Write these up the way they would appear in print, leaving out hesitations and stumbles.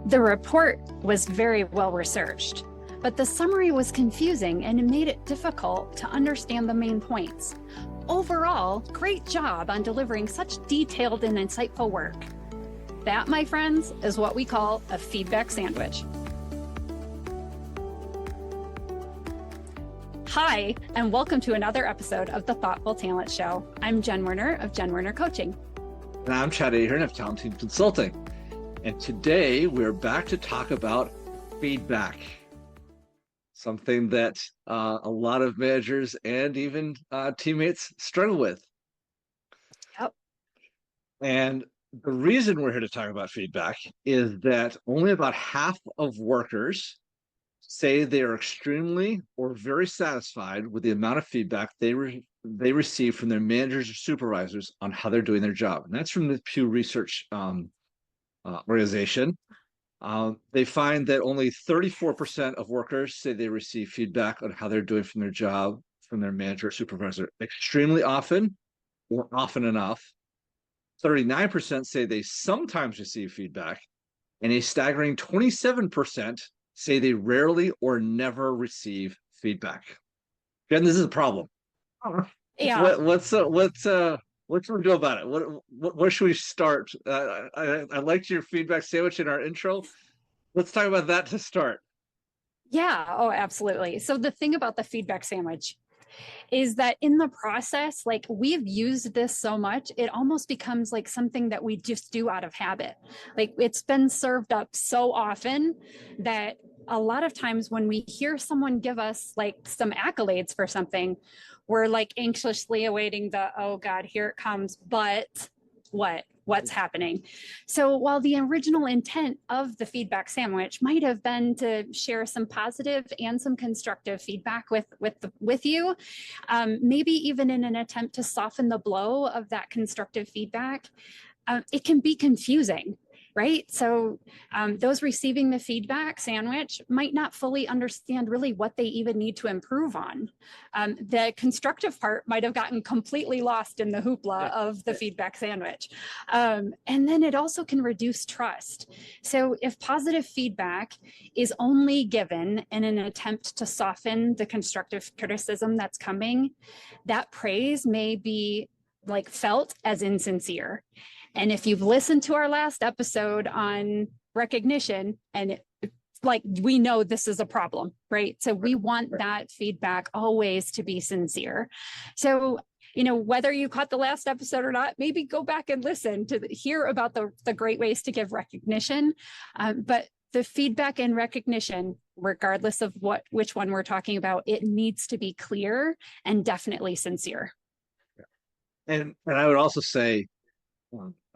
The report was very well researched, but the summary was confusing and it made it difficult to understand the main points. Overall, great job on delivering such detailed and insightful work. That, my friends, is what we call a feedback sandwich. Hi, and welcome to another episode of the Thoughtful Talent Show. I'm Jen Werner of Jen Werner Coaching. And I'm Chad Ahern of Talent Team Consulting. And today we're back to talk about feedback, something that a lot of managers and even teammates struggle with. Yep. And the reason we're here to talk about feedback is that only about half of workers say they are extremely or very satisfied with the amount of feedback they receive from their managers or supervisors on how they're doing their job. And that's from the Pew Research organization. They find that only 34% of workers say they receive feedback on how they're doing from their job from their manager or supervisor extremely often or often enough. 39% say they sometimes receive feedback, and a staggering 27% say they rarely or never receive feedback. Jen, this is a problem. Yeah. What should we do about it? Where should we start? I liked your feedback sandwich in our intro. Let's talk about that to start. Yeah. Oh, absolutely. So the thing about the feedback sandwich is that in the process, like we've used this so much, it almost becomes like something that we just do out of habit. Like it's been served up so often that a lot of times when we hear someone give us like some accolades for something, we're like anxiously awaiting the, oh God, here it comes. But what's happening? So while the original intent of the feedback sandwich might have been to share some positive and some constructive feedback with you, maybe even in an attempt to soften the blow of that constructive feedback, it can be confusing. Right. So those receiving the feedback sandwich might not fully understand really what they even need to improve on. The constructive part might have gotten completely lost in the hoopla of the feedback sandwich. And then it also can reduce trust. So if positive feedback is only given in an attempt to soften the constructive criticism that's coming, that praise may be like felt as insincere. And if you've listened to our last episode on recognition, and like we know this is a problem, right? So we want that feedback always to be sincere. So, whether you caught the last episode or not, maybe go back and listen to hear about the great ways to give recognition. But the feedback and recognition, regardless of which one we're talking about, it needs to be clear and definitely sincere. And I would also say,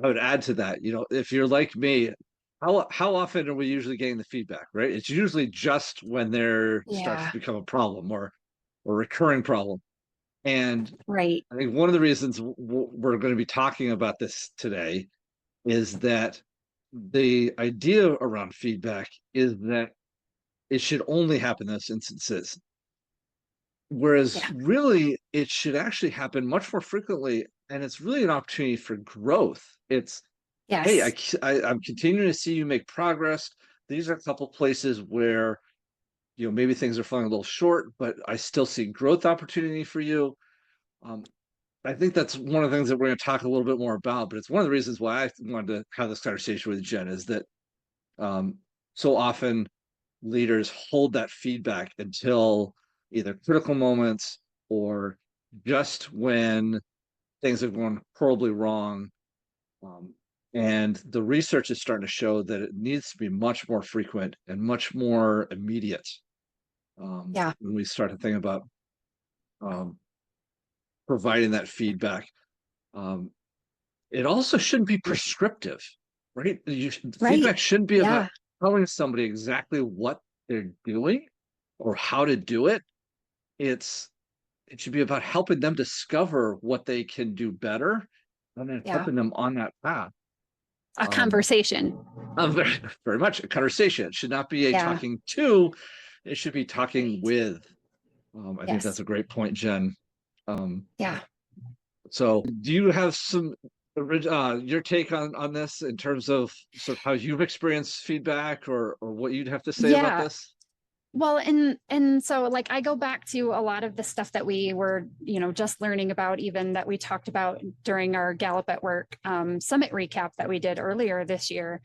I would add to that, if you're like me, how often are we usually getting the feedback, right? It's usually just when there starts to become a problem or a recurring problem. And right. I think one of the reasons we're going to be talking about this today is that the idea around feedback is that it should only happen in those instances. Whereas really, it should actually happen much more frequently, and it's really an opportunity for growth. It's, hey, I'm continuing to see you make progress. These are a couple places where, maybe things are falling a little short, but I still see growth opportunity for you. I think that's one of the things that we're going to talk a little bit more about, but it's one of the reasons why I wanted to have this conversation with Jen is that so often leaders hold that feedback until either critical moments or just when things have gone horribly wrong. And the research is starting to show that it needs to be much more frequent and much more immediate. When we start to think about providing that feedback. It also shouldn't be prescriptive, right? Feedback shouldn't be about telling somebody exactly what they're doing or how to do it. It should be about helping them discover what they can do better and then helping them on that path. A conversation. Very, very much a conversation. It should not be a talking to, it should be talking with. I think that's a great point, Jen. So do you have some Your take on this in terms of sort of how you've experienced feedback, or what you'd have to say about Yeah. this? Well, and so like I go back to a lot of the stuff that we were, just learning about, even that we talked about during our Gallup at Work summit recap that we did earlier this year.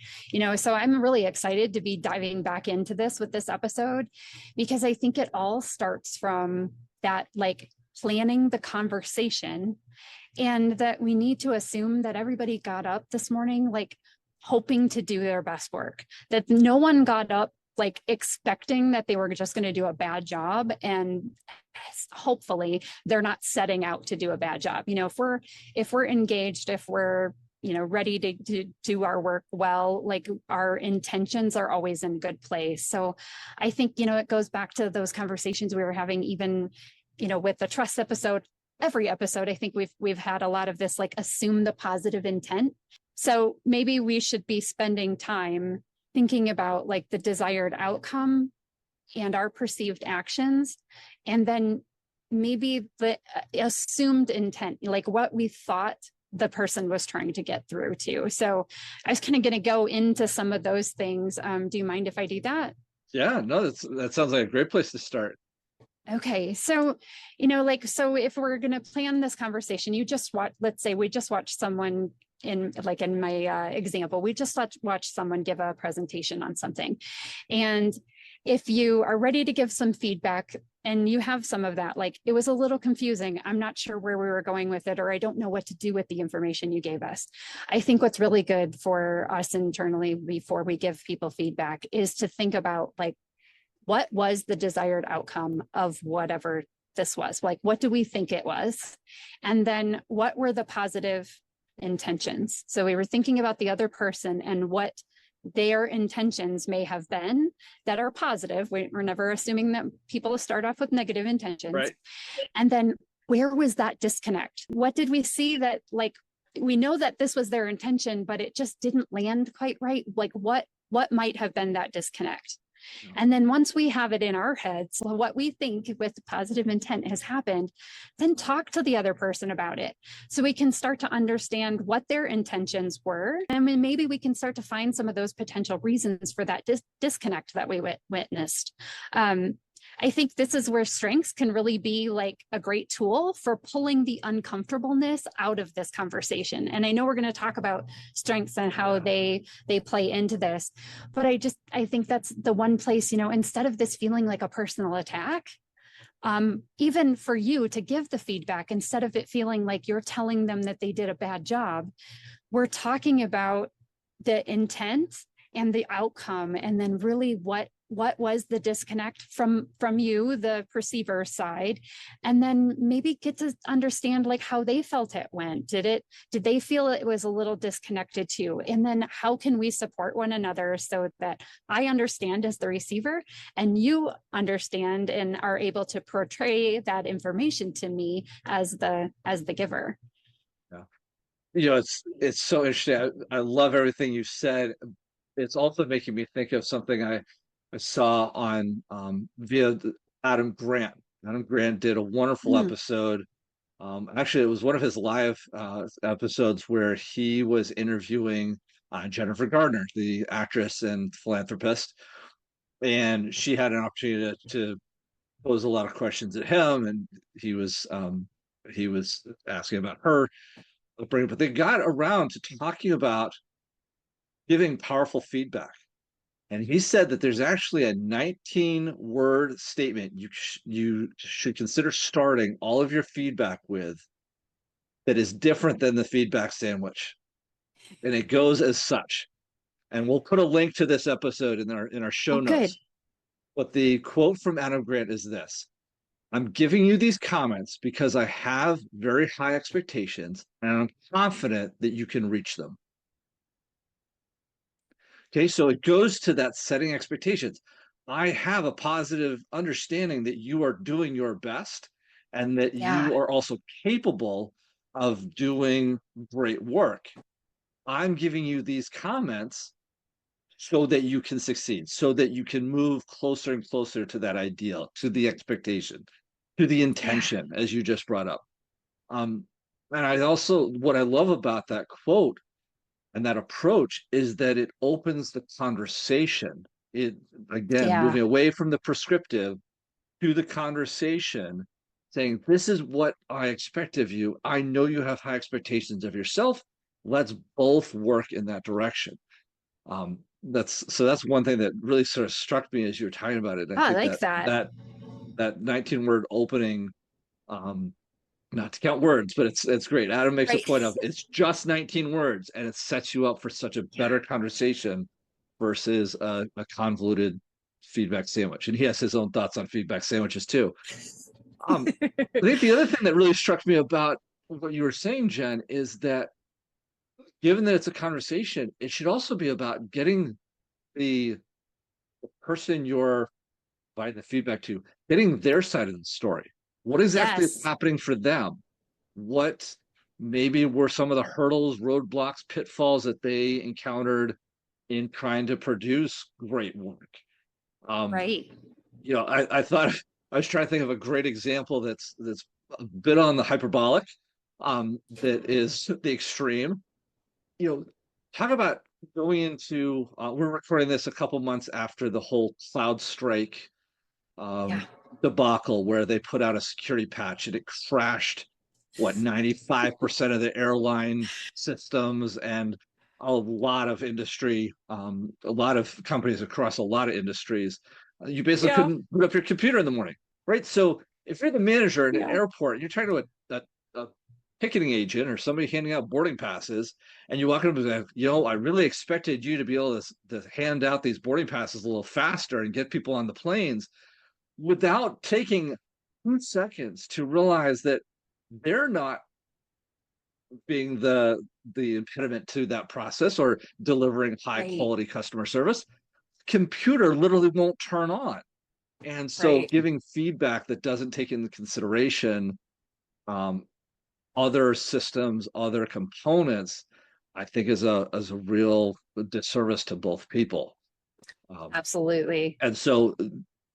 So I'm really excited to be diving back into this with this episode, because I think it all starts from that, like, planning the conversation, and that we need to assume that everybody got up this morning like hoping to do their best work, that no one got up like expecting that they were just going to do a bad job, and hopefully they're not setting out to do a bad job. If we're engaged, if we're ready to do our work well, like our intentions are always in good place. So I think it goes back to those conversations we were having, even with the trust episode. Every episode, I think we've had a lot of this, like, assume the positive intent. So maybe we should be spending time thinking about like the desired outcome and our perceived actions, and then maybe the assumed intent, like what we thought the person was trying to get through to. So I was kind of going to go into some of those things. Do you mind if I do that? Yeah, no, that sounds like a great place to start. Okay. So, so if we're going to plan this conversation, let's say we just watched someone in my example, we just watched someone give a presentation on something. And if you are ready to give some feedback and you have some of that, like, it was a little confusing, I'm not sure where we were going with it, or I don't know what to do with the information you gave us. I think what's really good for us internally before we give people feedback is to think about, like, what was the desired outcome of whatever this was? Like, what do we think it was? And then what were the positive intentions? So we were thinking about the other person and what their intentions may have been that are positive. We're never assuming that people start off with negative intentions. Right. And then where was that disconnect? What did we see that, like, we know that this was their intention, but it just didn't land quite right? Like, what might have been that disconnect? And then once we have it in our heads, well, what we think with positive intent has happened, then talk to the other person about it. So we can start to understand what their intentions were. And then maybe we can start to find some of those potential reasons for that disconnect that we witnessed. I think this is where strengths can really be like a great tool for pulling the uncomfortableness out of this conversation. And I know we're going to talk about strengths and how they play into this, but I think that's the one place, instead of this feeling like a personal attack, even for you to give the feedback, instead of it feeling like you're telling them that they did a bad job, we're talking about the intent and the outcome, and then really what was the disconnect from you, the perceiver side, and then maybe get to understand like how they felt it went. Did they feel it was a little disconnected too? And then how can we support one another so that I understand as the receiver and you understand and are able to portray that information to me as the giver. Yeah. It's so interesting. I love everything you said. It's also making me think of something I saw on via Adam Grant. Adam Grant did a wonderful episode. Actually, it was one of his live episodes where he was interviewing Jennifer Gardner, the actress and philanthropist, and she had an opportunity to pose a lot of questions at him, and he was asking about her upbringing, but they got around to talking about giving powerful feedback. And he said that there's actually a 19-word statement you should consider starting all of your feedback with that is different than the feedback sandwich. And it goes as such. And we'll put a link to this episode in our show Oh, good. notes. But the quote from Adam Grant is this: I'm giving you these comments because I have very high expectations and I'm confident that you can reach them. Okay, so it goes to that setting expectations. I have a positive understanding that you are doing your best and that Yeah. you are also capable of doing great work. I'm giving you these comments so that you can succeed, so that you can move closer and closer to that ideal, to the expectation, to the Yeah. intention, as you just brought up. Um, And I also, what I love about that quote and that approach is that it opens the conversation. It, again, Yeah. moving away from the prescriptive to the conversation, saying, this is what I expect of you. I know you have high expectations of yourself. Let's both work in that direction. That's one thing that really sort of struck me as you were talking about it. And I Oh, I think like that that. that 19 word opening, um, not to count words, but it's great. Adam makes a Right. point of it's just 19 words, and it sets you up for such a Yeah. better conversation versus a convoluted feedback sandwich. And he has his own thoughts on feedback sandwiches too. Um, I think the other thing that really struck me about what you were saying, Jen, is that given that it's a conversation, it should also be about getting the person you're providing the feedback to, getting their side of the story. What exactly is Yes. happening for them? What maybe were some of the hurdles, roadblocks, pitfalls that they encountered in trying to produce great work? Um, Right. I thought I was trying to think of a great example that's a bit on the hyperbolic, that is the extreme. You know, talk about going into we're recording this a couple months after the whole CloudStrike Yeah. um, debacle where they put out a security patch and it crashed what 95% of the airline systems and a lot of industry, a lot of companies across a lot of industries. You basically Yeah. couldn't boot up your computer in the morning, right? So if you're the manager at an Yeah. airport and you're trying to a ticketing agent or somebody handing out boarding passes, and you walk up and say, I really expected you to be able to hand out these boarding passes a little faster and get people on the planes, without taking 2 seconds to realize that they're not being the impediment to that process or delivering high Right. quality customer service. Computer literally won't turn on. And so Right. giving feedback that doesn't take into consideration um, other systems, other components, I think is a real disservice to both people. Um, Absolutely. and so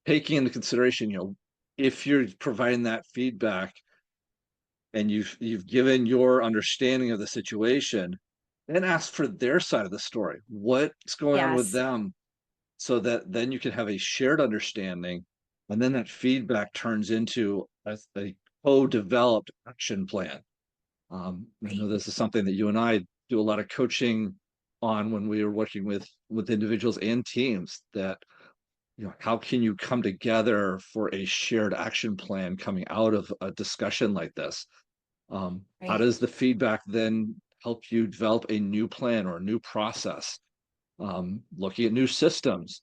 taking into consideration, if you're providing that feedback and you've given your understanding of the situation, then ask for their side of the story. What's going on with Yes. them, so that then you can have a shared understanding, and then that feedback turns into a co-developed action plan. I Right. know this is something that you and I do a lot of coaching on when we are working with individuals and teams. That how can you come together for a shared action plan coming out of a discussion like this? How Right. does the feedback then help you develop a new plan or a new process? Looking at new systems.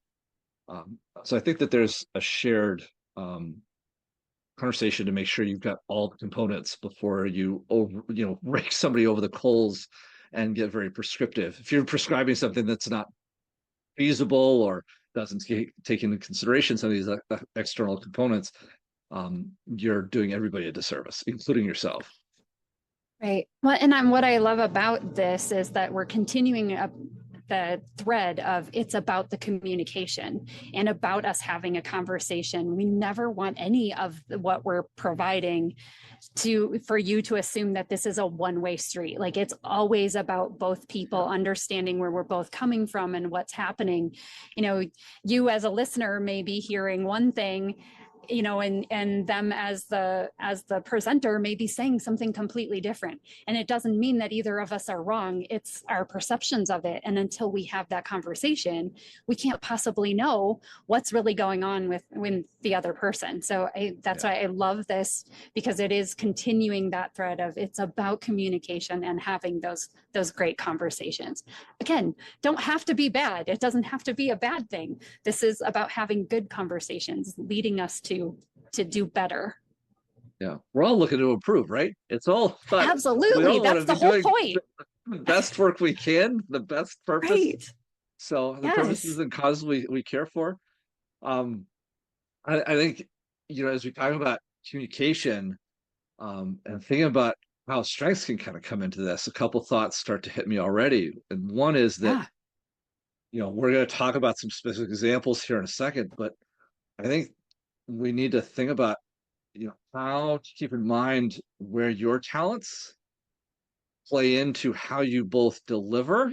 So I think that there's a shared um, conversation to make sure you've got all the components before you rake somebody over the coals and get very prescriptive. If you're prescribing something that's not feasible or doesn't take into consideration some of these external components, you're doing everybody a disservice, including yourself. Right. Well, and what I love about this is that we're continuing up the thread of it's about the communication and about us having a conversation. We never want any of what we're providing for you to assume that this is a one-way street. Like it's always about both people understanding where we're both coming from and what's happening. You as a listener may be hearing one thing, and them as the presenter may be saying something completely different, and it doesn't mean that either of us are wrong. It's our perceptions of it, and until we have that conversation, we can't possibly know what's really going on with the other person. So that's Yeah. why I love this, because it is continuing that thread of it's about communication and having those great conversations. Again, don't have to be bad. It doesn't have to be a bad thing. This is about having good conversations leading us to do better. Yeah, we're all looking to improve, right? It's all but we Absolutely. all want That's to the be whole doing point. the best work we can, the best purpose. Right. So the purposes Yes. and causes we care for. Um, I think as we talk about communication, and thinking about how strengths can kind of come into this, a couple thoughts start to hit me already. And one is that Yeah. we're going to talk about some specific examples here in a second, but I think we need to think about how to keep in mind where your talents play into how you both deliver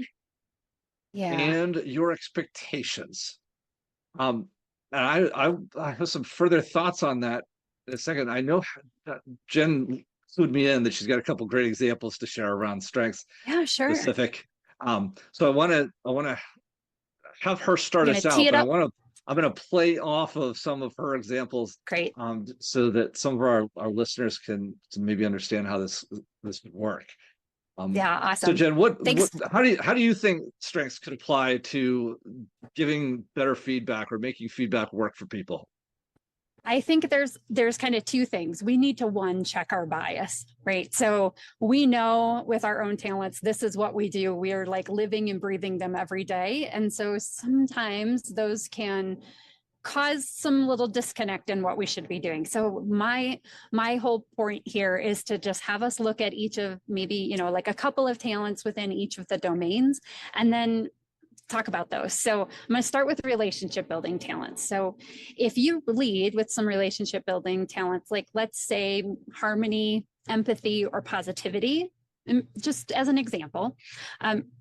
Yeah. and your expectations. Um, and I have some further thoughts on that in a second. I know that Jen clued me in that she's got a couple great examples to share around strengths Yeah, sure. specific. So I want to have her start You're going us to tee out, it but up. I'm going to play off of some of her examples, Great. so that some of our listeners can maybe understand how this would work. Yeah, So awesome. Jen, Thanks. how do you think strengths could apply to giving better feedback or making feedback work for people? I think there's kind of two things. We need to one check our bias, right? So we know with our own talents, this is what we do. We are like living and breathing them every day. And so sometimes those can cause some little disconnect in what we should be doing. So my whole point here is to just have us look at each of maybe, like a couple of talents within each of the domains, and then talk about those. So I'm going to start with relationship building talents. So if you lead with some relationship building talents, like let's say harmony, empathy, or positivity, and just as an example,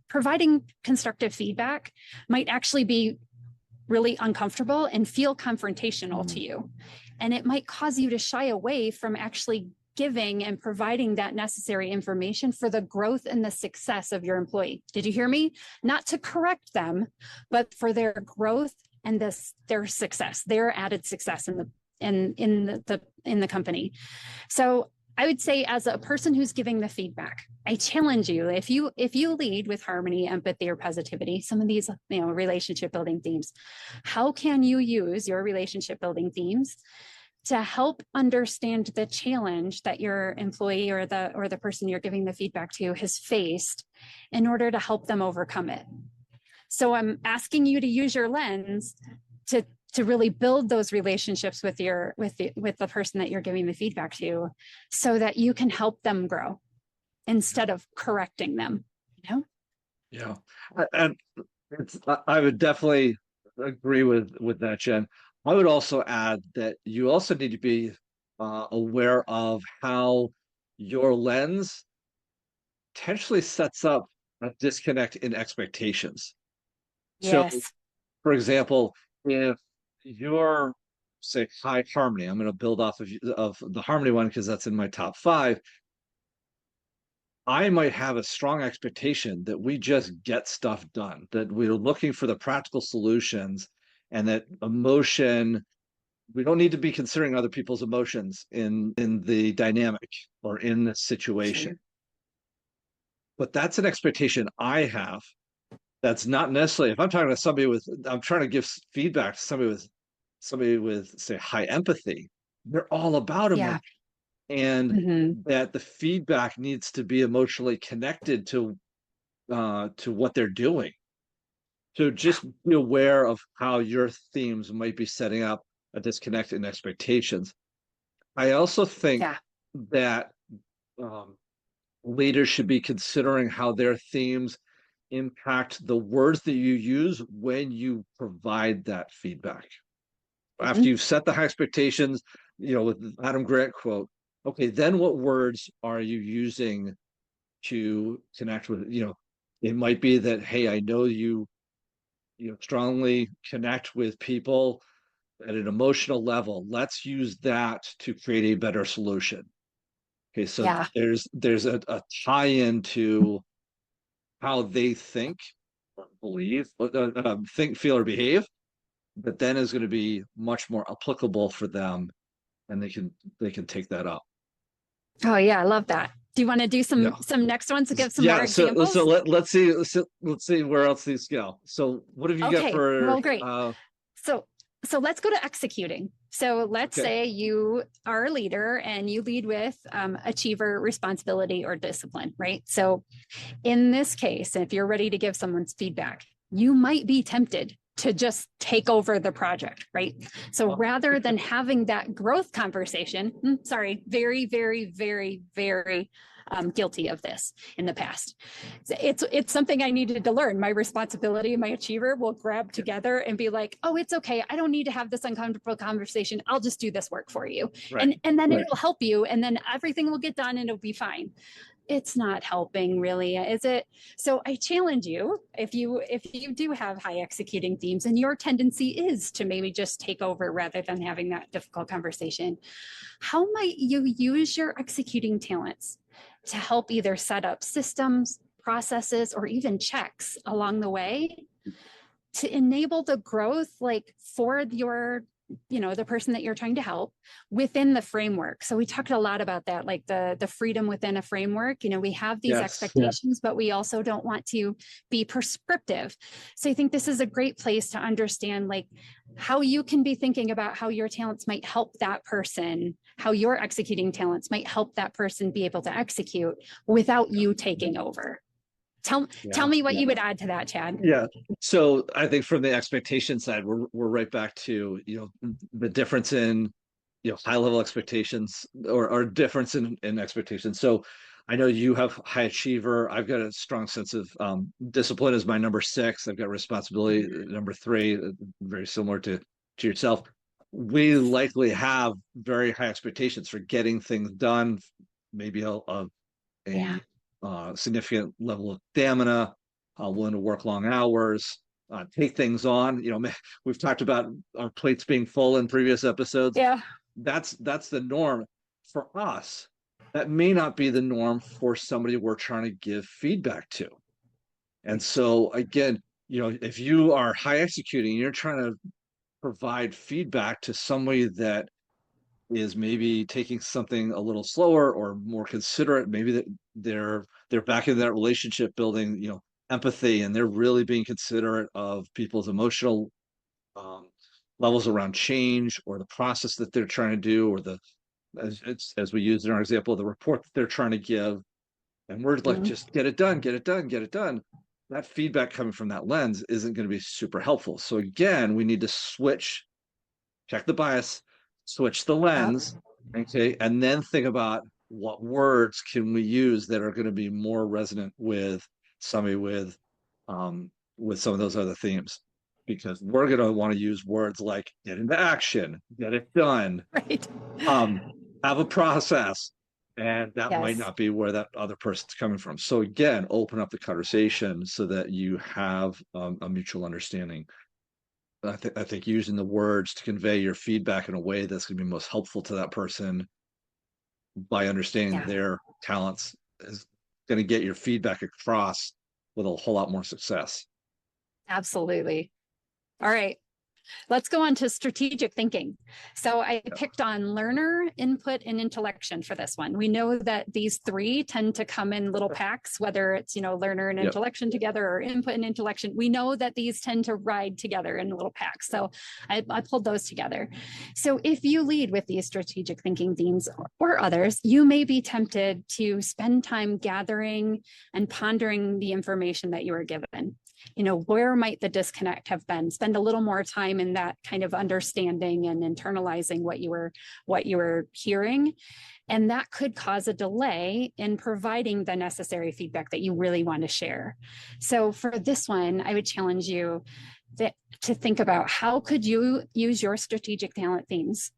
providing constructive feedback might actually be really uncomfortable and feel confrontational to you. And it might cause you to shy away from actually giving and providing that necessary information for the growth and the success of your employee. Did you hear me? Not to correct them, but for their growth and their success, their added success in the company. So I would say, as a person who's giving the feedback, I challenge you, if you lead with harmony, empathy, or positivity, some of these, relationship building themes, how can you use your relationship building themes to help understand the challenge that your employee or the person you're giving the feedback to has faced in order to help them overcome it? So I'm asking you to use your lens to really build those relationships with the person that you're giving the feedback to, so that you can help them grow instead of correcting them. Yeah, and I would definitely agree with that, Jen. I would also add that you also need to be aware of how your lens potentially sets up a disconnect in expectations. So, Yes. for example, if you're, say, high harmony, I'm going to build off of the harmony one because that's in my top five. I might have a strong expectation that we just get stuff done, that we're looking for the practical solutions, and that emotion, we don't need to be considering other people's emotions in the dynamic or in the situation. Sure. But that's an expectation I have. That's not necessarily, if I'm talking to somebody I'm trying to give feedback to somebody with, say, high empathy, they're all about Yeah. emotion, and Mm-hmm. that the feedback needs to be emotionally connected to what they're doing. So just be aware of how your themes might be setting up a disconnect in expectations. I also think Yeah. that um, leaders should be considering how their themes impact the words that you use when you provide that feedback. After Mm-hmm. you've set the high expectations, with Adam Grant quote, okay, then what words are you using to connect with? It might be that, hey, I know you strongly connect with people at an emotional level. Let's use that to create a better solution. Okay, so Yeah. there's a tie-in to how they think, believe, think, feel, or behave, but then is going to be much more applicable for them, and they can take that up. Oh yeah, I love that. Do you want to do Yeah, some next ones to give some more yeah. So examples? let's see where else these go. So what have you got Okay. for? Well, great. So so let's go to executing. So let's Okay. say you are a leader and you lead with achiever, responsibility, or discipline, right? So in this case, if you're ready to give someone's feedback, you might be tempted to just take over the project, right? So rather than having that growth conversation, sorry, very, very, very, very guilty of this in the past. It's something I needed to learn. My responsibility and my achiever will grab together and be like, oh, it's okay. I don't need to have this uncomfortable conversation. I'll just do this work for you. Right. And then it'll help you. And then everything will get done and it'll be fine. it's not helping really, is it? So I challenge you, if you do have high executing themes and your tendency is to maybe just take over rather than having that difficult conversation, how might you use your executing talents to help either set up systems, processes, or even checks along the way to enable the growth, like for your, the person that you're trying to help within the framework? So we talked a lot about that, like the freedom within a framework. We have these expectations, but we also don't want to be prescriptive. So I think this is a great place to understand like how you can be thinking about how your talents might help that person, how your executing talents might help that person be able to execute without you taking over. Tell me what you would add to that, Chad. Yeah. So I think from the expectation side, we're right back to, the difference in, high level expectations or difference in expectations. So I know you have high achiever. I've got a strong sense of discipline is my number 6. I've got responsibility number 3, very similar to yourself. We likely have very high expectations for getting things done, maybe a significant level of stamina, willing to work long hours, take things on. We've talked about our plates being full in previous episodes. Yeah. That's the norm for us. That may not be the norm for somebody we're trying to give feedback to. And so again, if you are high executing, you're trying to provide feedback to somebody that is maybe taking something a little slower or more considerate, maybe that they're back in that relationship building, empathy, and they're really being considerate of people's emotional levels around change or the process that they're trying to do, or as we used in our example, the report that they're trying to give. And we're like, just get it done, get it done, get it done. That feedback coming from that lens isn't going to be super helpful. So again, we need to check the bias, switch the lens, okay, and then think about what words can we use that are going to be more resonant with somebody with some of those other themes, because we're going to want to use words like get into action, get it done, right, have a process, and that might not be where that other person's coming from. So again, open up the conversation so that you have a mutual understanding. I think using the words to convey your feedback in a way that's going to be most helpful to that person by understanding their talents is going to get your feedback across with a whole lot more success. Absolutely. All right. Let's go on to strategic thinking. So I picked on learner, input, and intellection for this one. We know that these 3 tend to come in little packs, whether it's, learner and intellection together or input and intellection. We know that these tend to ride together in little packs. So I pulled those together. So if you lead with these strategic thinking themes or others, you may be tempted to spend time gathering and pondering the information that you were given. Where might the disconnect have been? Spend a little more time in that kind of understanding and internalizing what you were hearing. And that could cause a delay in providing the necessary feedback that you really want to share. So for this one, I would challenge you to think about how could you use your strategic thinking themes,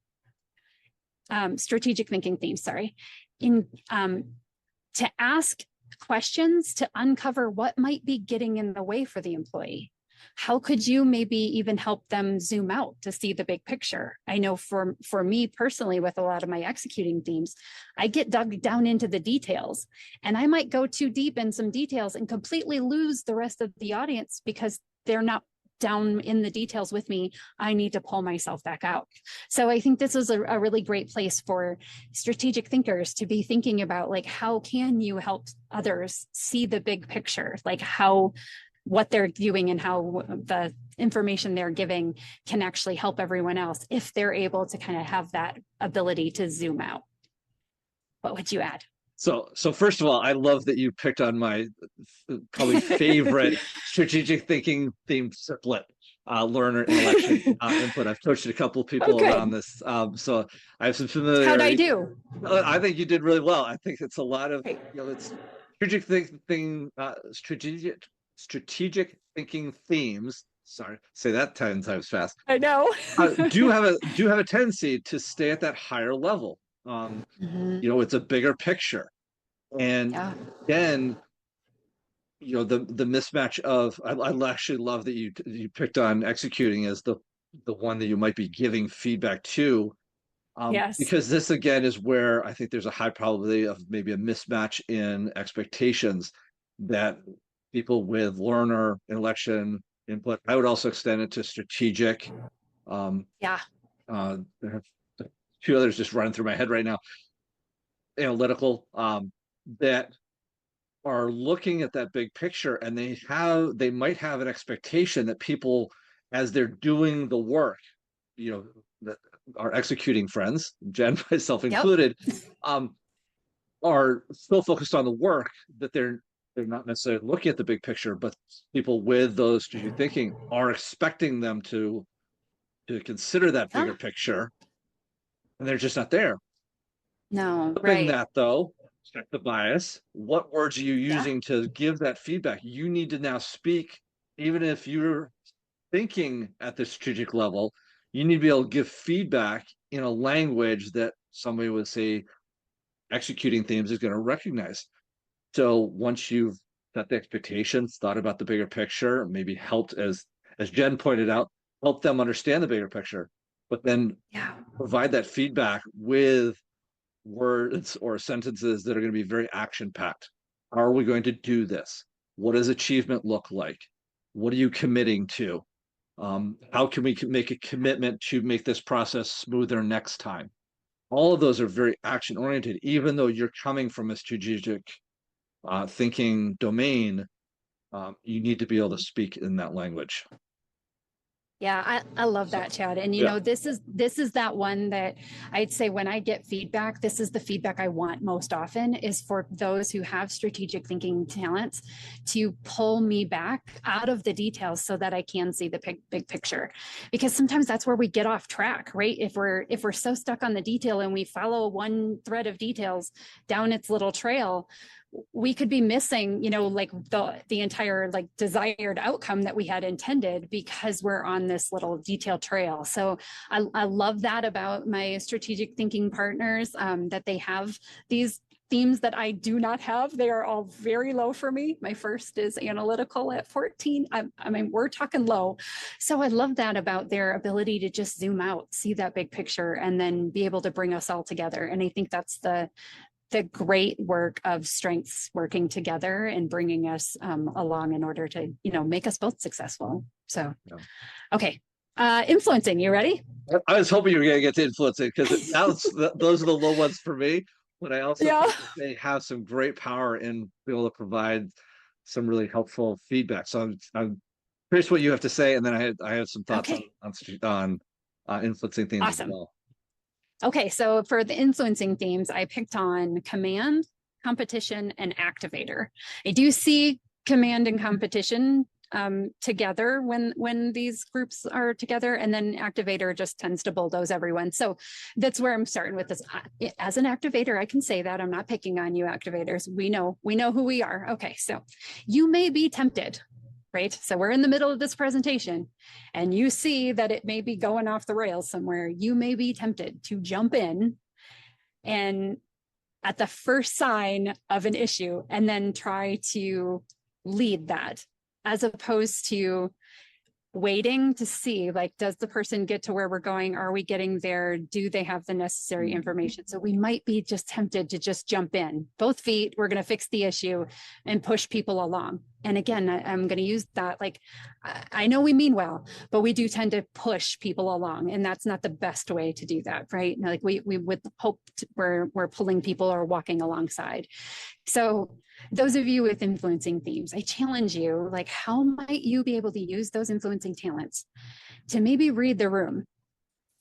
to ask questions to uncover what might be getting in the way for the employee. How could you maybe even help them zoom out to see the big picture? I know for me personally, with a lot of my executing themes, I get dug down into the details, and I might go too deep in some details and completely lose the rest of the audience because they're not down in the details with me. I need to pull myself back out. So I think this is a really great place for strategic thinkers to be thinking about, like, how can you help others see the big picture, like what they're doing and how the information they're giving can actually help everyone else if they're able to kind of have that ability to zoom out. What would you add? So first of all, I love that you picked on my probably favorite strategic thinking theme split, learner, intellection, input. I've coached a couple of people around this, so I have some familiarity. How'd I do? I think you did really well. I think it's a lot of it's strategic thinking themes. Sorry, say that 10 times fast. I know. do have a tendency to stay at that higher level. It's a bigger picture. And Yeah. then, the mismatch of, I actually love that you picked on executing as the one that you might be giving feedback to, Yes. because this again is where I think there's a high probability of maybe a mismatch in expectations that people with learner, intellection, input. I would also extend it to strategic. Um, Yeah. there have two others just running through my head right now. Analytical, that are looking at that big picture, and they might have an expectation that people, as they're doing the work, that are executing friends, Jen, myself Yep. included, are so focused on the work that they're not necessarily looking at the big picture, but people with those strategic thinking are expecting them to consider that Yeah. bigger picture, and they're just not there. No, Flipping right. that though, check the bias. What words are you Yeah. using to give that feedback? You need to now speak, even if you're thinking at the strategic level, you need to be able to give feedback in a language that somebody would say executing themes is going to recognize. So once you've set the expectations, thought about the bigger picture, maybe helped, as Jen pointed out, help them understand the bigger picture, but then Yeah. provide that feedback with words or sentences that are going to be very action packed. How are we going to do this? What does achievement look like? What are you committing to? How can we make a commitment to make this process smoother next time? All of those are very action oriented, even though you're coming from a strategic thinking domain. You need to be able to speak in that language. Yeah, I love So, that, Chad. And yeah, this is that one that I'd say when I get feedback, this is the feedback I want most often is for those who have strategic thinking talents to pull me back out of the details so that I can see the big picture. Because sometimes that's where we get off track, right? If we're so stuck on the detail and we follow one thread of details down its little trail, we could be missing, like the entire like desired outcome that we had intended because we're on this little detailed trail. So I love that about my strategic thinking partners, that they have these themes that I do not have. They are all very low for me. My first is analytical at 14. I mean, we're talking low. So I love that about their ability to just zoom out, see that big picture, and then be able to bring us all together. And I think that's the great work of strengths working together and bringing us along in order to make us both successful. So yeah. okay, influencing, you ready? I was hoping you were going to get to influencing because those are the low ones for me. But I also Yeah. think that they have some great power in being able to provide some really helpful feedback. So I'm curious what you have to say, and then I have some thoughts Okay, on influencing themes as awesome. well. Okay, so for the influencing themes, I picked on command, competition, and activator. I do see command and competition together when these groups are together, and then activator just tends to bulldoze everyone. So that's where I'm starting with this. As an activator, I can say that I'm not picking on you, activators. We know who we are. Okay, so you may be tempted, right? So we're in the middle of this presentation and you see that it may be going off the rails somewhere. You may be tempted to jump in and at the first sign of an issue and then try to lead that, as opposed to waiting to see, like, does the person get to where we're going? Are we getting there? Do they have the necessary information? So we might be just tempted to just jump in both feet. We're going to fix the issue and push people along. And again, I'm going to use that. Like, I know we mean well, but we do tend to push people along, and that's not the best way to do that, right? Like we would hope we're pulling people or walking alongside. So those of you with influencing themes, I challenge you, like, how might you be able to use those influencing talents to maybe read the room?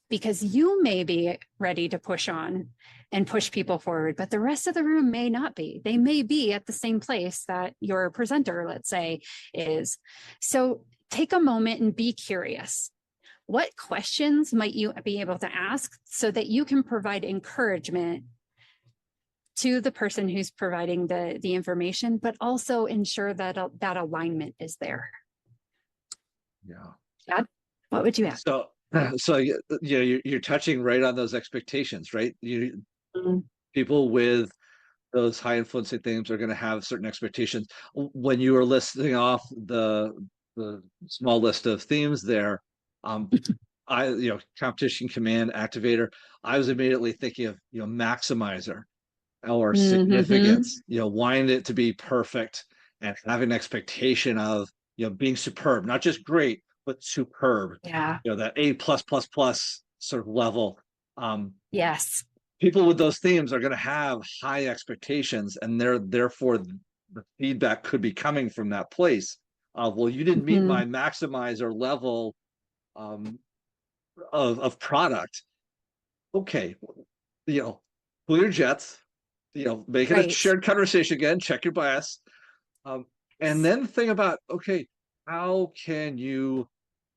Because you may be ready to push on and push people forward, but the rest of the room may not be. They may be at the same place that your presenter, let's say, is. So take a moment and be curious. What questions might you be able to ask so that you can provide encouragement to the person who's providing the information, but also ensure that that alignment is there? Yeah. Chad, what would you ask? So you're touching right on those expectations, right? Mhm. People with those high influencing themes are going to have certain expectations. When you were listing off the small list of themes there, competition, command, activator, I was immediately thinking of, maximizer or Mm-hmm. significance, wanting it to be perfect and having an expectation of, being superb, not just great, but superb, Yeah. that A plus plus plus sort of level. Um, Yes. People with those themes are going to have high expectations, and therefore the feedback could be coming from that place of, well, you didn't meet Hmm. my maximizer level um, of product. Okay, you know, cool your jets, make it a Right. shared conversation again, check your bias. Um, and then think about, okay, how can you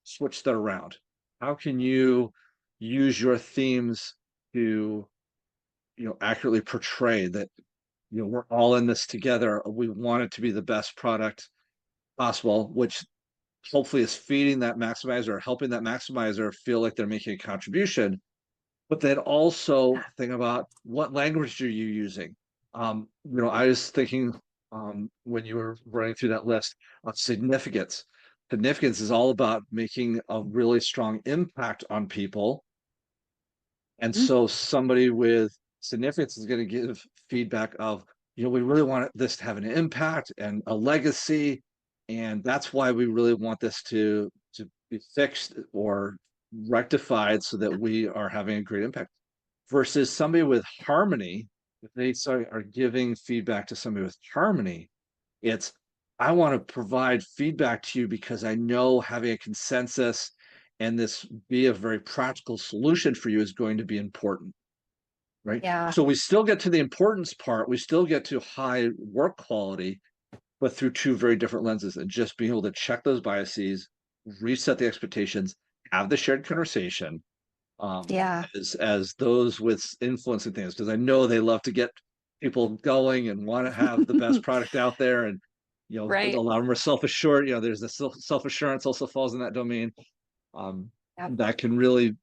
switch that around? How can you use your themes to, accurately portray that, we're all in this together. We want it to be the best product possible, which hopefully is feeding that maximizer or helping that maximizer feel like they're making a contribution. But then also think about, what language are you using? I was thinking, when you were running through that list, of significance. Significance is all about making a really strong impact on people. And Mhm. so somebody with significance is going to give feedback of, we really want this to have an impact and a legacy. And that's why we really want this to be fixed or rectified so that we are having a great impact. Versus somebody with harmony, if they are giving feedback to somebody with harmony, it's, I want to provide feedback to you because I know having a consensus and this be a very practical solution for you is going to be important, right? Yeah. So we still get to the importance part, we still get to high work quality, but through two very different lenses, and just being able to check those biases, reset the expectations, have the shared conversation, Yeah. as those with influencing things, because I know they love to get people going and want to have the best product out there. And a Right. lot of them are self-assured. There's the self-assurance also falls in that domain. Yep. That can really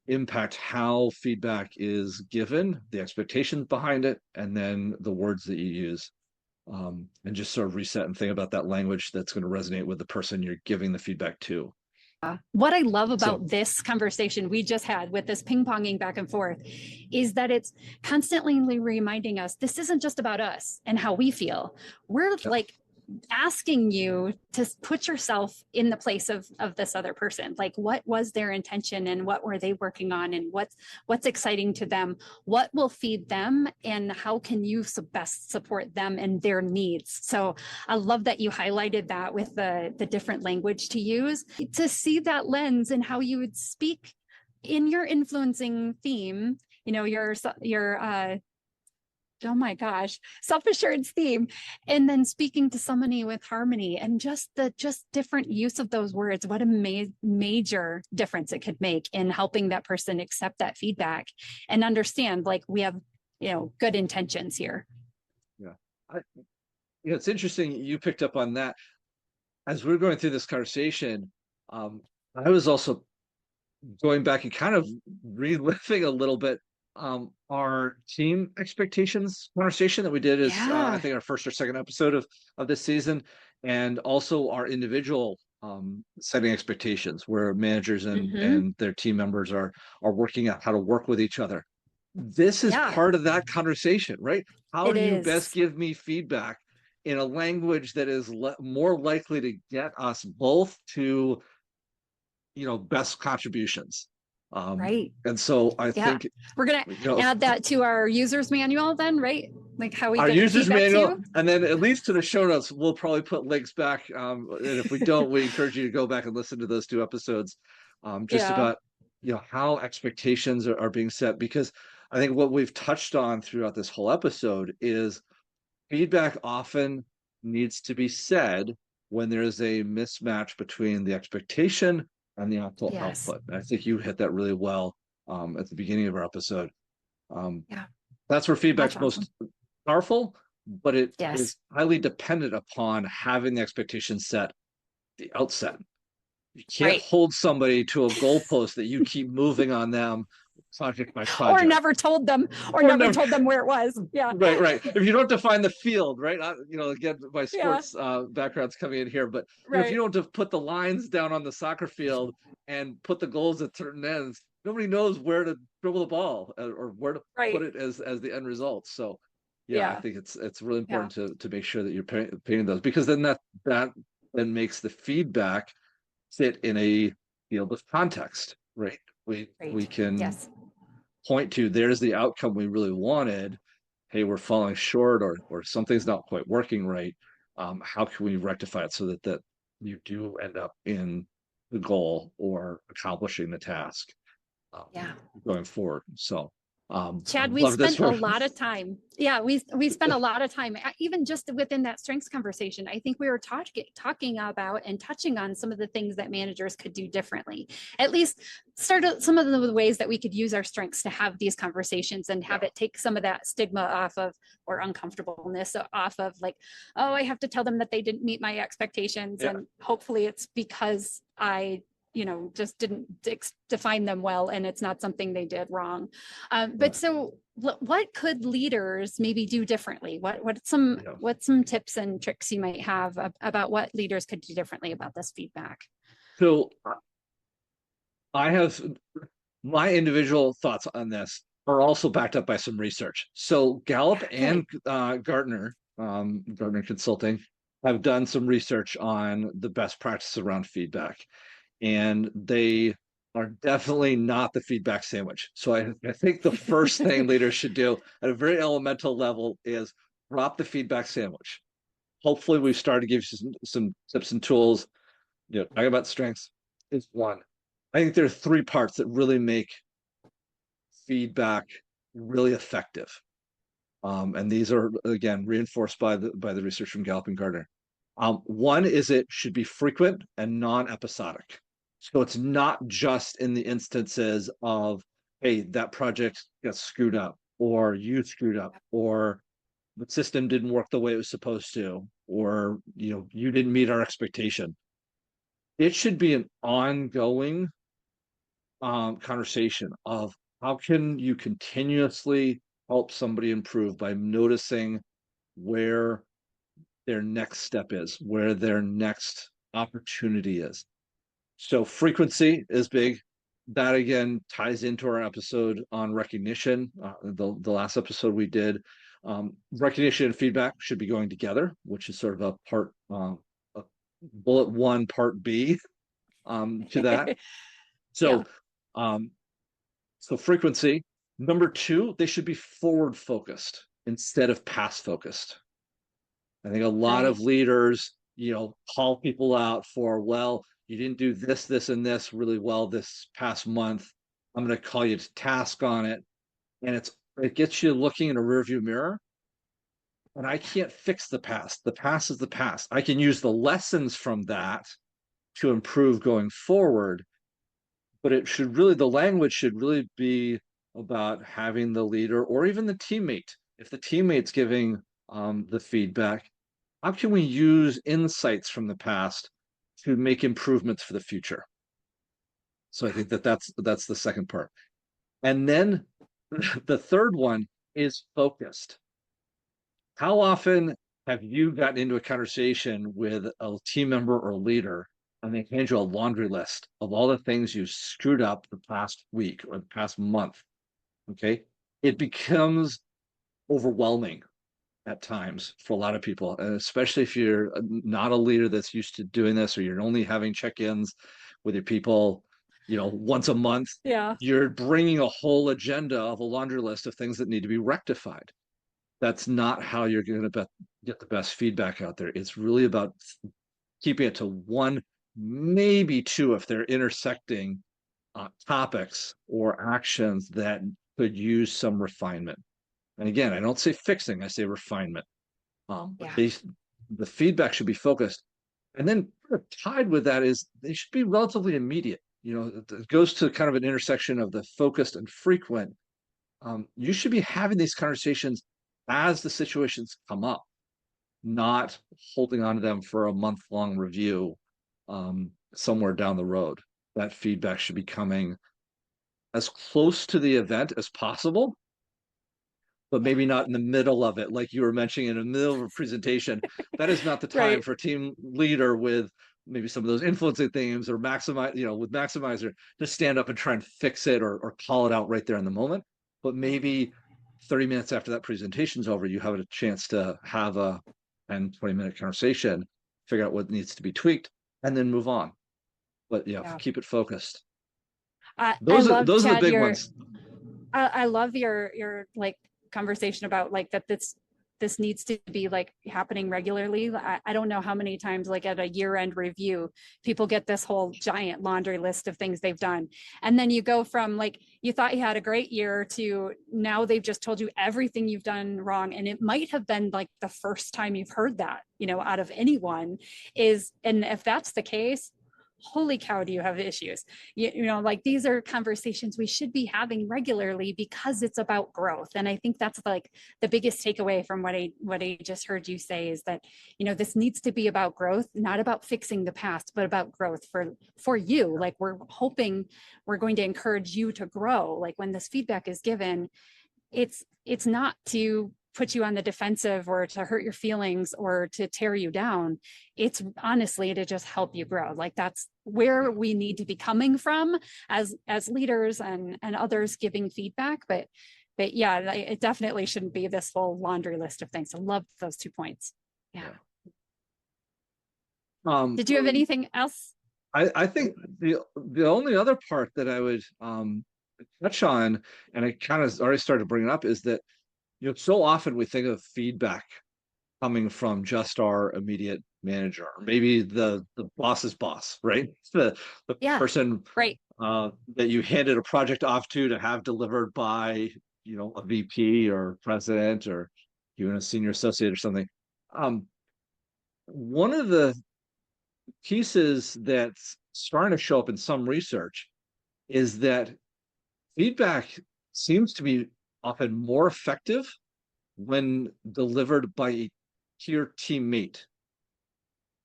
impact how feedback is given, the expectations behind it, and then the words that you use. And just sort of reset and think about that language that's going to resonate with the person you're giving the feedback to. What I love So about this conversation we just had with this ping ponging back and forth is that it's constantly reminding us this isn't just about us and how we feel. We're yeah. like asking you to put yourself in the place of this other person. Like, what was their intention and what were they working on, and what's exciting to them, what will feed them, and how can you best support them and their needs. So I love that you highlighted that with the different language to use, to see that lens and how you would speak in your influencing theme, your oh my gosh, self-assurance theme, and then speaking to somebody with harmony, and just different use of those words, what a major difference it could make in helping that person accept that feedback and understand, like, we have good intentions here. Yeah. It's interesting you picked up on that. As we are going through this conversation, I was also going back and kind of reliving a little bit our team expectations conversation that we did as I Yeah. think our first or second episode of this season, and also our individual setting expectations, where managers Mm-hmm. and their team members are working out how to work with each other. This is Yeah, part of that conversation, right? How it do you best is. give me feedback in a language that is more likely to get us both to, best contributions? Right. And so I Yeah. think, We're going to add that to our user's manual then, right? Like how we our get users feedback to manual, you. and then at least to the show notes, we'll probably put links back. And if we don't, we encourage you to go back and listen to those two episodes, just Yeah. about, how expectations are being set. Because I think what we've touched on throughout this whole episode is feedback often needs to be said when there's a mismatch between the expectation and the actual Yes. output. And I think you hit that really well at the beginning of our episode. Um, Yeah. that's where That's feedback's awesome. most powerful, but it Yes. is highly dependent upon having the expectation set at the outset. You can't Right. hold somebody to a goalpost that you keep moving on them project by or project. never told them, or Or never never, told them where it was. Yeah. right. If you don't define the field, right? Again, my Yeah. sports background's coming in here, but if you Right. don't just put the lines down on the soccer field and put the goals at certain ends, nobody knows where to dribble the ball or where to put Right. it as the end result. So, yeah, I Yeah. think it's really Yeah. important to make sure that you're painting those, because then that then makes the feedback fit in a field of context, right? We Right. can Yes. point to, there's the outcome we really wanted. Hey, we're falling short, or something's not quite working right. How can we rectify it so that you do end up in the goal or accomplishing the task um, Yeah. going forward? So I Chad, we love this spent a for lot of time. Yeah, we spent a lot of time, even just within that strengths conversation. I think we were talking about and touching on some of the things that managers could do differently. At least start some of the ways that we could use our strengths to have these conversations and have yeah. it take some of that stigma off of, or uncomfortableness off of, like, oh, I have to tell them that they didn't meet my expectations, Yeah. and hopefully it's because I just didn't define them well, and it's not something they did wrong. But so what could leaders maybe do differently? Yeah. What some tips and tricks you might have about what leaders could do differently about this feedback? So I have my individual thoughts on this are also backed up by some research. So Gallup Good. and Gartner Consulting have done some research on the best practices around feedback, and they are definitely not the feedback sandwich. So I think the first thing leaders should do at a very elemental level is drop the feedback sandwich. Hopefully, we've started to give you some tips and tools. Talking about strengths is one. I think there are three parts that really make feedback really effective. And these are, again, reinforced by the research from Gallup and Gardner. One is it should be frequent and non-episodic. So it's not just in the instances of, hey, that project got screwed up, or you screwed up, or the system didn't work the way it was supposed to, or you didn't meet our expectation. It should be an ongoing conversation of how can you continuously help somebody improve by noticing where their next step is, where their next opportunity is. So frequency is big. That again ties into our episode on recognition. The last episode we did, recognition and feedback should be going together, which is sort of a bullet one, part B to that. Yeah. So um, So frequency. Number two, they should be forward focused instead of past focused. I think a lot of Right. leaders, call people out for, well, you didn't do this, and this really well this past month. I'm going to call you to task on it. And it gets you looking in a rearview mirror. And I can't fix the past. The past is the past. I can use the lessons from that to improve going forward, but the language should really be about having the leader or even the teammate. If the teammate's giving the feedback, how can we use insights from the past to make improvements for the future? So I think that's the second part. And then the third one is focused. How often have you gotten into a conversation with a team member or leader and they hand you a laundry list of all the things you screwed up the past week or the past month? Okay. It becomes overwhelming at times for a lot of people, and especially if you're not a leader that's used to doing this, or you're only having check-ins with your people, once a month. Yeah. You're bringing a whole agenda of a laundry list of things that need to be rectified. That's not how you're going to get the best feedback out there. It's really about keeping it to one, maybe two, if they're intersecting topics or actions that could use some refinement. And again, I don't say fixing, I say refinement. But Yeah. the feedback should be focused. And then tied with that is they should be relatively immediate. It goes to kind of an intersection of the focused and frequent. You should be having these conversations as the situations come up, not holding on to them for a month-long review somewhere down the road. That feedback should be coming as close to the event as possible, but maybe not in the middle of it. Like you were mentioning, in the middle of a presentation, that is not the time Right. for a team leader with maybe some of those influencing themes or maximize, with maximizer, to stand up and try and fix it or call it out right there in the moment. But maybe 30 minutes after that presentation's over, you have a chance to have a 10, 20-minute conversation, figure out what needs to be tweaked, and then move on. But yeah, Yeah. keep it focused. I Those are love, those are the Chad, big your ones. I love your like conversation about like that this needs to be like happening regularly. I don't know how many times like at a year-end review, people get this whole giant laundry list of things they've done. And then you go from like you thought you had a great year to now they've just told you everything you've done wrong. And it might have been like the first time you've heard that, out of anyone is, and if that's the case, holy cow, do you have issues? Like these are conversations we should be having regularly because it's about growth. And I think that's like the biggest takeaway from what I just heard you say is that, this needs to be about growth, not about fixing the past, but about growth for you. Like we're hoping we're going to encourage you to grow. Like when this feedback is given, it's not to put you on the defensive or to hurt your feelings or to tear you down. It's honestly to just help you grow. Like that's where we need to be coming from as leaders and others giving feedback. But yeah, it definitely shouldn't be this full laundry list of things. I love those 2 points. Yeah. Did you have anything else? I think the only other part that I would touch on, and I kind of already started to bring it up, is that so often we think of feedback coming from just our immediate manager, or maybe the boss's boss, right? The Yeah, person right. that you handed a project off to have delivered by a VP or president or even a senior associate or something. One of the pieces that's starting to show up in some research is that feedback seems to be often more effective when delivered by a peer teammate.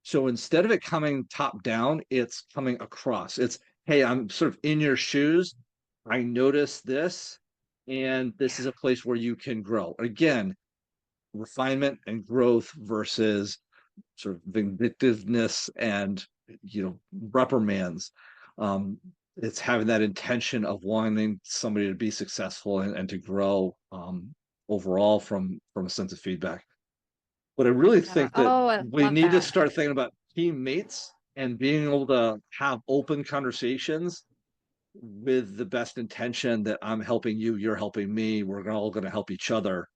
So instead of it coming top down, it's coming across. It's, hey, I'm sort of in your shoes. I noticed this, and this is a place where you can grow. Again, refinement and growth versus sort of vindictiveness and reprimands. It's having that intention of wanting somebody to be successful and to grow overall from a sense of feedback. But I really Yeah. think that Oh, I we love need to that. start thinking about teammates and being able to have open conversations with the best intention that I'm helping you, you're helping me, we're all going to help each other.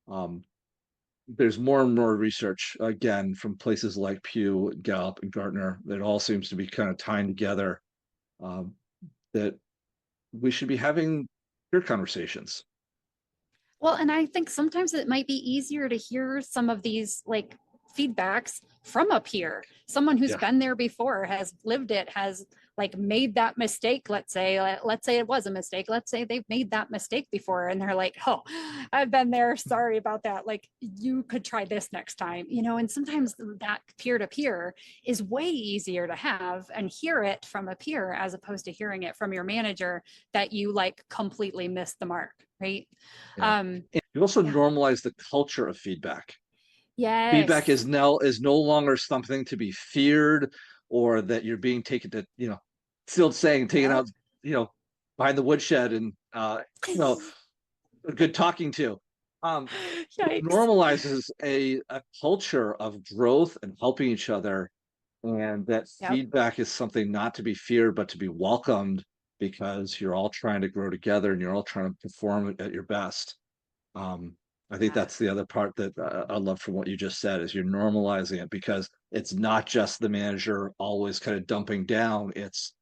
Um, there's more and more research, again, from places like Pew, Gallup, and Gartner, that all seems to be kind of tying together um, that we should be having peer conversations. Well, and I think sometimes it might be easier to hear some of these like feedbacks from a peer, someone who's Yeah. been there before, has lived it, has like made that mistake. Let's say it was a mistake. Let's say they've made that mistake before and they're like, oh, I've been there. Sorry about that. Like you could try this next time, and sometimes that peer to peer is way easier to have and hear it from a peer as opposed to hearing it from your manager that you like completely missed the mark. Right. Yeah. You also Yeah. normalize the culture of feedback. Feedback Yes. is no longer something to be feared, or that you're being taken to, still saying taken Yep. out, you know, behind the woodshed and a good talking to. It Yikes. normalizes a culture of growth and helping each other, and that Yep. feedback is something not to be feared but to be welcomed, because you're all trying to grow together and you're all trying to perform at your best. um, I think Yeah. that's the other part that I love from what you just said, is you're normalizing it, because it's not just the manager always kind of dumping down. It's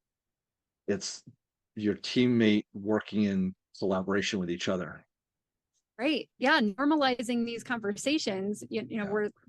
your teammate working in collaboration with each other. Right. Yeah. Normalizing these conversations, Yeah.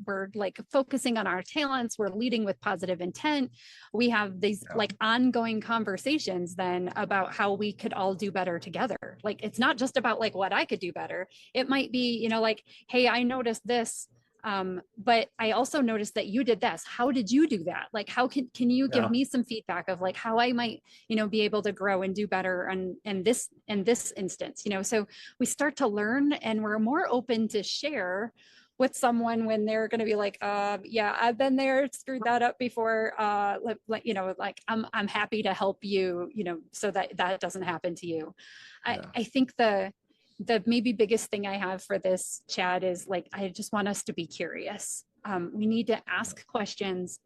we're like focusing on our talents. We're leading with positive intent. We have these Yeah. like ongoing conversations then about how we could all do better together. Like it's not just about like what I could do better. It might be, like, hey, I noticed this But I also noticed that you did this. How did you do that? Like, how can you give Yeah. me some feedback of like how I might, be able to grow and do better and this in this instance, so we start to learn and we're more open to share with someone when they're going to be like, yeah, I've been there, screwed that up before. Like I'm happy to help you, so that that doesn't happen to you. Yeah. I think the maybe biggest thing I have for this, Chad, is like, I just want us to be curious. We need to ask questions,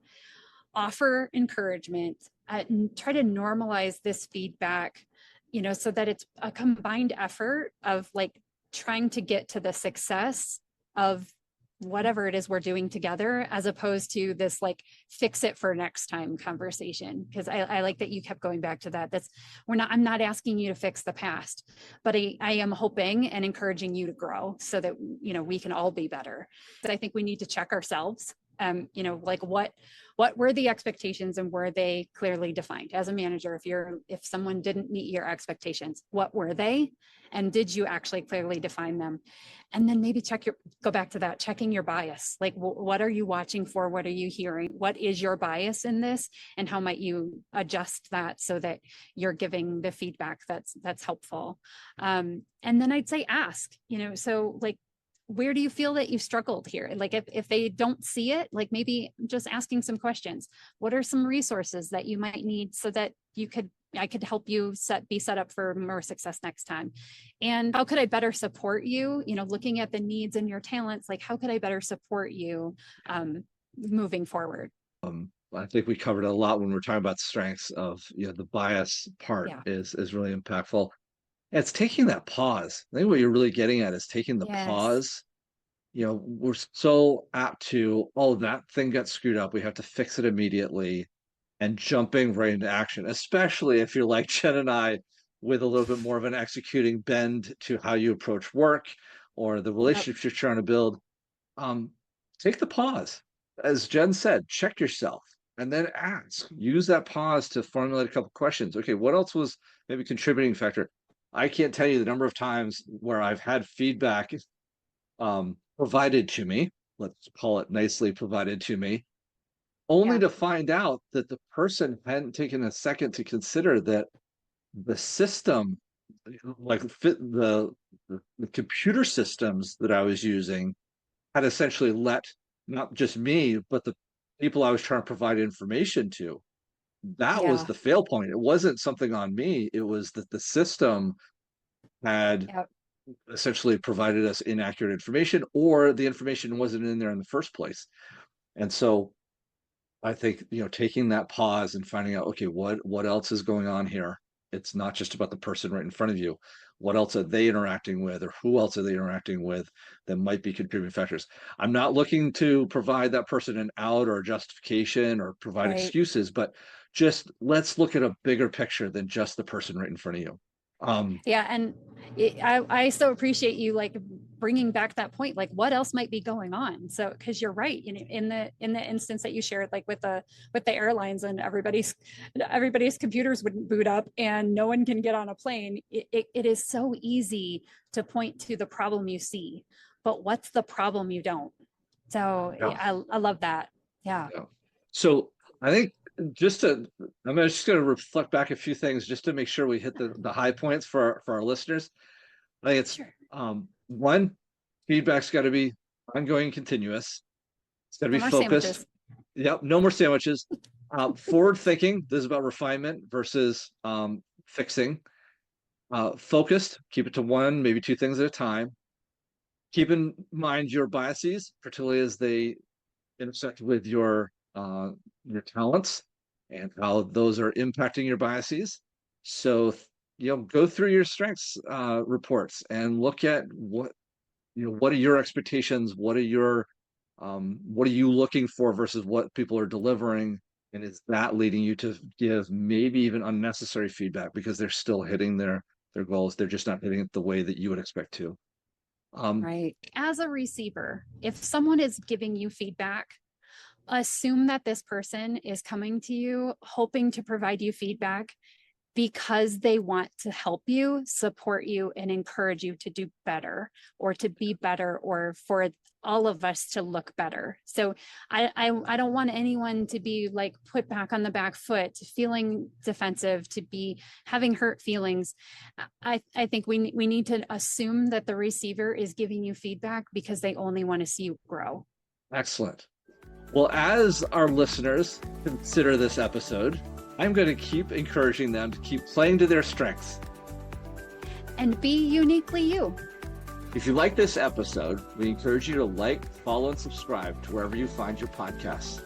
offer encouragement, and try to normalize this feedback, so that it's a combined effort of like trying to get to the success of whatever it is we're doing together, as opposed to this like fix it for next time conversation. Because I like that you kept going back to that. I'm not asking you to fix the past, but I am hoping and encouraging you to grow so that, we can all be better. But I think we need to check ourselves. Like what were the expectations and were they clearly defined? As a manager, if someone didn't meet your expectations, what were they? And did you actually clearly define them? And then maybe go back to that, checking your bias. Like, what are you watching for? What are you hearing? What is your bias in this? And how might you adjust that so that you're giving the feedback that's helpful? And then I'd say ask, so like, where do you feel that you've struggled here? Like if they don't see it, like maybe just asking some questions. What are some resources that you might need so that I could help you be set up for more success next time? And how could I better support you? Looking at the needs and your talents, like how could I better support you moving forward? I think we covered a lot when we're talking about strengths of, the bias part Yeah. is really impactful. And it's taking that pause. I think what you're really getting at is taking the Yes. pause. We're so apt to, oh, that thing got screwed up. We have to fix it immediately and jumping right into action, especially if you're like Jen and I, with a little bit more of an executing bend to how you approach work or the Yep. relationships you're trying to build. Um, Take the pause. As Jen said, check yourself and then ask. Use that pause to formulate a couple questions. Okay, what else was maybe contributing factor? I can't tell you the number of times where I've had feedback provided to me, let's call it nicely provided to me, only Yeah. to find out that the person hadn't taken a second to consider that the system, like the computer systems that I was using, had essentially let not just me, but the people I was trying to provide information to. That was Yeah. the fail point. It wasn't something on me. It was that the system had Yep. essentially provided us inaccurate information, or the information wasn't in there in the first place. And so I think, taking that pause and finding out, okay, what else is going on here? It's not just about the person right in front of you. What else are they interacting with, or who else are they interacting with that might be contributing factors? I'm not looking to provide that person an out or a justification or provide Right. excuses, but just let's look at a bigger picture than just the person right in front of you. Yeah, and I so appreciate you like bringing back that point. Like, what else might be going on? So, because you're right, in the instance that you shared, like with the airlines and everybody's computers wouldn't boot up and no one can get on a plane. It is so easy to point to the problem you see, but what's the problem you don't? So, Yeah. I love that. Yeah. Yeah. So I think I'm just going to reflect back a few things just to make sure we hit the high points for our listeners. I think it's Sure. one, feedback's got to be ongoing and continuous. It's got to No be more focused. sandwiches. Yep, no more sandwiches. Forward thinking. This is about refinement versus fixing. Focused. Keep it to one, maybe two things at a time. Keep in mind your biases, particularly as they intersect with your talents and how those are impacting your biases. So go through your strengths reports and look at what are your expectations, what are you looking for versus what people are delivering, and is that leading you to give maybe even unnecessary feedback because they're still hitting their goals, they're just not hitting it the way that you would expect to. Right. As a receiver, if someone is giving you feedback, assume that this person is coming to you hoping to provide you feedback because they want to help you, support you, and encourage you to do better, or to be better, or for all of us to look better. So I don't want anyone to be like put back on the back foot, feeling defensive, to be having hurt feelings. I think we need to assume that the receiver is giving you feedback because they only want to see you grow. Excellent. Well, as our listeners consider this episode, I'm going to keep encouraging them to keep playing to their strengths. And be uniquely you. If you like this episode, we encourage you to like, follow, and subscribe to wherever you find your podcasts.